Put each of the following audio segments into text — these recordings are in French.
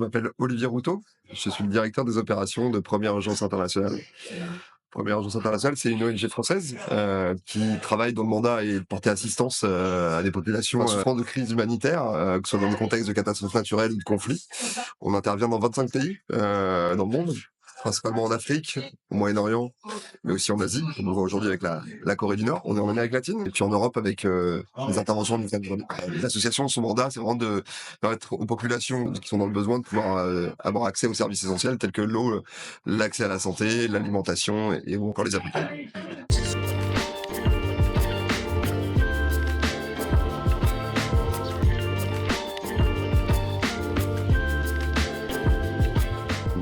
m'appelle Olivier Routot, je suis le directeur des opérations de Première Urgence Internationale. Première Urgence Internationale, c'est une ONG française qui travaille dont le mandat est de porter assistance à des populations souffrant de crises humanitaires, que ce soit dans des contextes de catastrophes naturelles ou de conflits. On intervient dans 25 pays dans le monde, principalement en Afrique, au Moyen-Orient, mais aussi en Asie, comme on voit aujourd'hui avec la Corée du Nord. On est en Amérique latine, et puis en Europe avec les interventions du cadre. L'association, son mandat, c'est vraiment de permettre aux populations qui sont dans le besoin de pouvoir avoir accès aux services essentiels tels que l'eau, l'accès à la santé, l'alimentation et ou encore les abricots.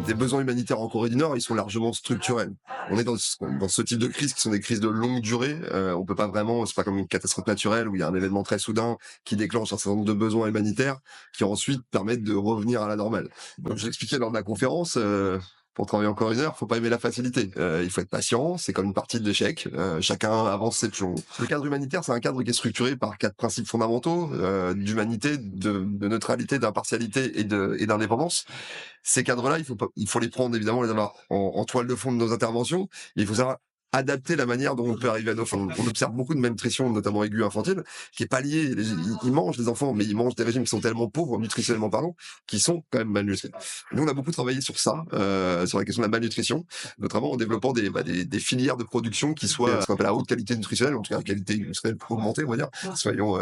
Les besoins humanitaires en Corée du Nord, ils sont largement structurels. On est dans ce type de crises qui sont des crises de longue durée. On peut pas vraiment, c'est pas comme une catastrophe naturelle où il y a un événement très soudain qui déclenche un certain nombre de besoins humanitaires qui ensuite permettent de revenir à la normale. Donc je l'expliquais lors de la conférence, pour travailler en Corée du Nord, faut pas aimer la facilité. Il faut être patient, c'est comme une partie d'échecs. Chacun avance ses pions. Le cadre humanitaire, c'est un cadre qui est structuré par 4 principes fondamentaux d'humanité, de neutralité, d'impartialité et d'indépendance. Ces cadres-là, il faut les prendre évidemment, les avoir en toile de fond de nos interventions. Il faut savoir adapter la manière dont on peut arriver à nos fins. On observe beaucoup de malnutrition, notamment aiguë infantile, qui est pas liée. Ils mangent les enfants, mais ils mangent des régimes qui sont tellement pauvres, nutritionnellement parlant, qui sont quand même malnutris. Nous, on a beaucoup travaillé sur ça, sur la question de la malnutrition, notamment en développement des filières de production qui soient ce qu'on appelle à haute qualité nutritionnelle, en tout cas à qualité nutritionnelle augmentée, on va dire. Soyons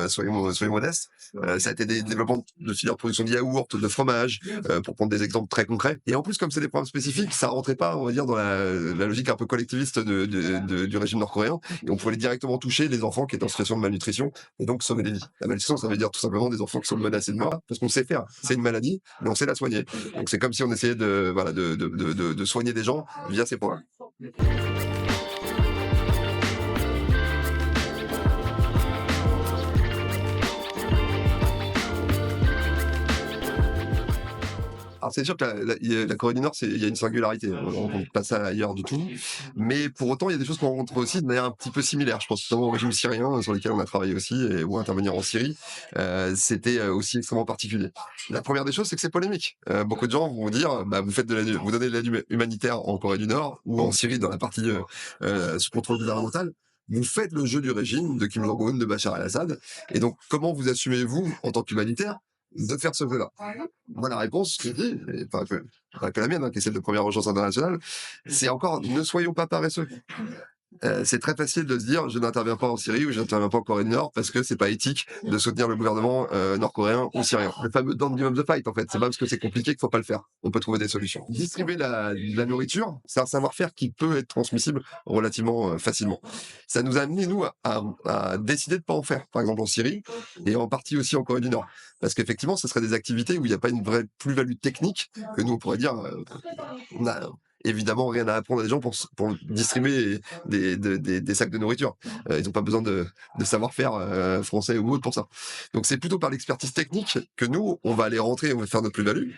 modestes. Ça a été des développements de filières de production de yaourt, de fromage, pour prendre des exemples très concrets. Et en plus, comme c'est des programmes spécifiques, ça rentrait pas, on va dire, dans la logique un peu collectiviste du régime nord-coréen, et on pouvait directement toucher les enfants qui étaient en situation de malnutrition, et donc sauver des vies. La malnutrition, ça veut dire tout simplement des enfants qui sont menacés de mort, parce qu'on sait faire. C'est une maladie, mais on sait la soigner. Donc c'est comme si on essayait de soigner des gens via ces programmes. Alors c'est sûr que la Corée du Nord, il y a une singularité. On ne rencontre pas ça ailleurs du tout. Mais pour autant, il y a des choses qu'on rencontre aussi de manière un petit peu similaire. Je pense notamment au régime syrien, sur lequel on a travaillé aussi, ou intervenir en Syrie. C'était aussi extrêmement particulier. La première des choses, c'est que c'est polémique. Beaucoup de gens vont dire, vous donnez de l'aide humanitaire en Corée du Nord ou en Syrie dans la partie sous contrôle gouvernemental. Vous faites le jeu du régime de Kim Jong-un, de Bachar el-Assad. Et donc, comment vous assumez-vous, en tant qu'humanitaire, de faire ce jeu-là? Moi, la réponse, je dis, et pas que la mienne, qui est celle de Première Urgence Internationale, c'est encore, ne soyons pas paresseux. C'est très facile de se dire je n'interviens pas en Syrie ou je n'interviens pas en Corée du Nord parce que c'est pas éthique de soutenir le gouvernement nord-coréen ou syrien. Le fameux don't give up the fight, en fait. C'est pas parce que c'est compliqué qu'il faut pas le faire. On peut trouver des solutions. Distribuer la nourriture, c'est un savoir-faire qui peut être transmissible relativement facilement. Ça nous a amené, nous, à décider de pas en faire. Par exemple en Syrie et en partie aussi en Corée du Nord. Parce qu'effectivement, ce seraient des activités où il n'y a pas une vraie plus-value technique que nous, on pourrait dire, on a évidemment rien à apprendre à des gens pour distribuer des sacs de nourriture. Ils n'ont pas besoin de savoir-faire français ou autre pour ça. Donc c'est plutôt par l'expertise technique que nous, on va aller rentrer, on va faire notre plus-value,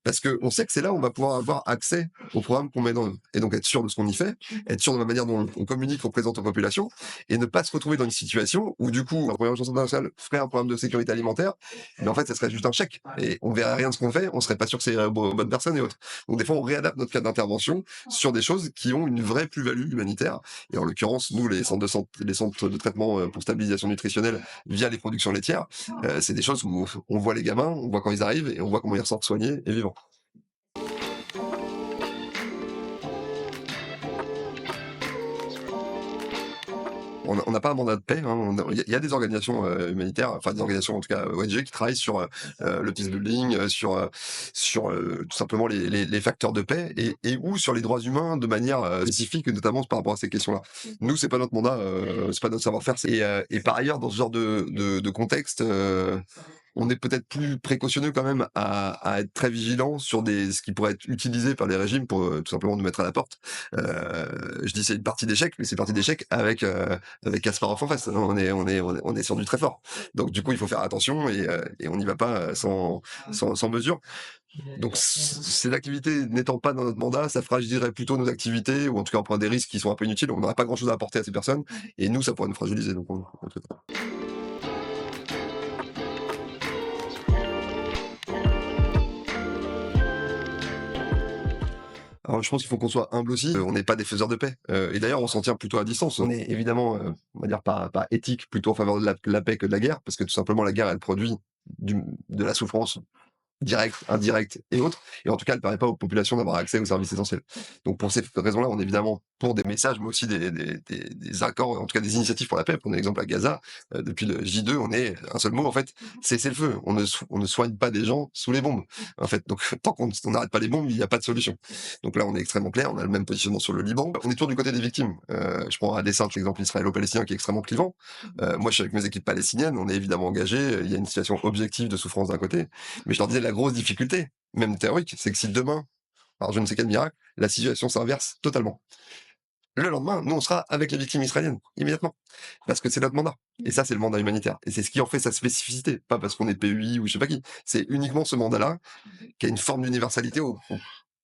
parce qu'on sait que c'est là où on va pouvoir avoir accès au programme qu'on met dans eux. Et donc être sûr de ce qu'on y fait, être sûr de la manière dont on communique, on présente aux populations, et ne pas se retrouver dans une situation où du coup, la Première Urgence Internationale ferait un programme de sécurité alimentaire, mais en fait, ça serait juste un chèque. Et on verrait rien de ce qu'on fait, on serait pas sûr que c'est bonne personne et autres. Donc des fois, on réadapte notre cadre d'intervention sur des choses qui ont une vraie plus-value humanitaire. Et en l'occurrence, nous, les centres de traitement pour stabilisation nutritionnelle via les productions laitières, c'est des choses où on voit les gamins, on voit quand ils arrivent et on voit comment ils ressortent soignés et vivants. On n'a pas un mandat de paix. Il y a des organisations humanitaires, enfin des organisations en tout cas ONG qui travaillent sur le peace building, sur tout simplement les facteurs de paix et ou sur les droits humains de manière spécifique, notamment par rapport à ces questions-là. Nous, c'est pas notre mandat, c'est pas notre savoir-faire. Et par ailleurs, dans ce genre de contexte, on est peut-être plus précautionneux quand même à être très vigilant sur ce qui pourrait être utilisé par les régimes pour tout simplement nous mettre à la porte. Je dis c'est une partie d'échec, mais c'est une partie d'échec avec Kasparov en face. On est sur du très fort. Donc du coup, il faut faire attention et on n'y va pas sans mesure. Donc ces activités n'étant pas dans notre mandat, ça fragiliserait plutôt nos activités, ou en tout cas on prend des risques qui sont un peu inutiles. On n'aurait pas grand-chose à apporter à ces personnes, et nous, ça pourrait nous fragiliser. Donc on fait pas. Alors je pense qu'il faut qu'on soit humble aussi, on n'est pas des faiseurs de paix, et d'ailleurs on s'en tient plutôt à distance. On est évidemment, on va dire pas éthique, plutôt en faveur de la paix que de la guerre, parce que tout simplement la guerre elle produit du de la souffrance directe, indirecte et autres, et en tout cas elle permet pas aux populations d'avoir accès aux services essentiels. Donc pour ces raisons-là, on est évidemment pour des messages, mais aussi des accords, en tout cas des initiatives pour la paix. Prenons l'exemple à Gaza, depuis le J2, on est un seul mot en fait, cessez-le-feu. On ne soigne pas des gens sous les bombes, en fait. Donc tant qu'on n'arrête pas les bombes, il n'y a pas de solution. Donc là, on est extrêmement clair, on a le même positionnement sur le Liban. On est toujours du côté des victimes. Je prends à dessein l'exemple israélo-palestinien qui est extrêmement clivant. Moi, je suis avec mes équipes palestiniennes, on est évidemment engagés, il y a une situation objective de souffrance d'un côté, mais je leur disais la grosse difficulté, même théorique, c'est que si demain, par je ne sais quel miracle, la situation s'inverse totalement. Le lendemain, nous, on sera avec les victimes israéliennes, immédiatement. Parce que c'est notre mandat. Et ça, c'est le mandat humanitaire. Et c'est ce qui en fait sa spécificité. Pas parce qu'on est PUI ou je sais pas qui. C'est uniquement ce mandat-là qui a une forme d'universalité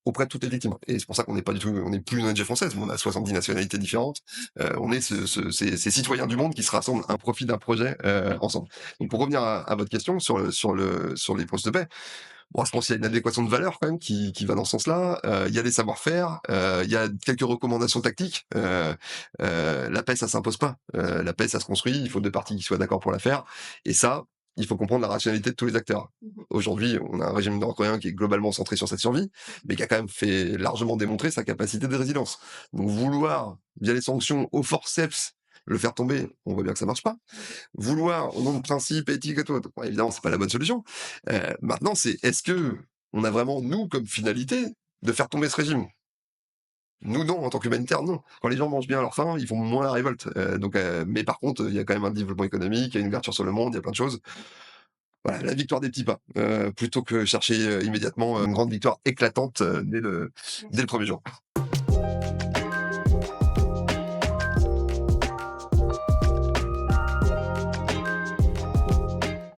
auprès de toutes les victimes. Et c'est pour ça qu'on n'est pas du tout, on n'est plus une ONG française, on a 70 nationalités différentes. On est ces citoyens du monde qui se rassemblent à un profit d'un projet ensemble. Donc pour revenir à votre question sur les processus de paix, bon, je pense qu'il y a une adéquation de valeur quand même qui va dans ce sens-là. Il y a des savoir-faire, il y a quelques recommandations tactiques. La paix, ça s'impose pas. La paix, ça se construit. Il faut deux parties qui soient d'accord pour la faire. Et ça, il faut comprendre la rationalité de tous les acteurs. Aujourd'hui, on a un régime nord-coréen qui est globalement centré sur cette survie, mais qui a quand même fait largement démontrer sa capacité de résilience. Donc vouloir, via les sanctions, au forceps, le faire tomber, on voit bien que ça marche pas. Vouloir, au nom de principes éthiques et tout, bon, évidemment, c'est pas la bonne solution. Maintenant, c'est est-ce que on a vraiment, nous, comme finalité, de faire tomber ce régime? Nous, non, en tant qu'humanitaire, non. Quand les gens mangent bien à leur faim, ils font moins la révolte. Mais par contre, il y a quand même un développement économique, il y a une ouverture sur le monde, il y a plein de choses. Voilà, la victoire des petits pas, plutôt que chercher immédiatement une grande victoire éclatante dès le premier jour.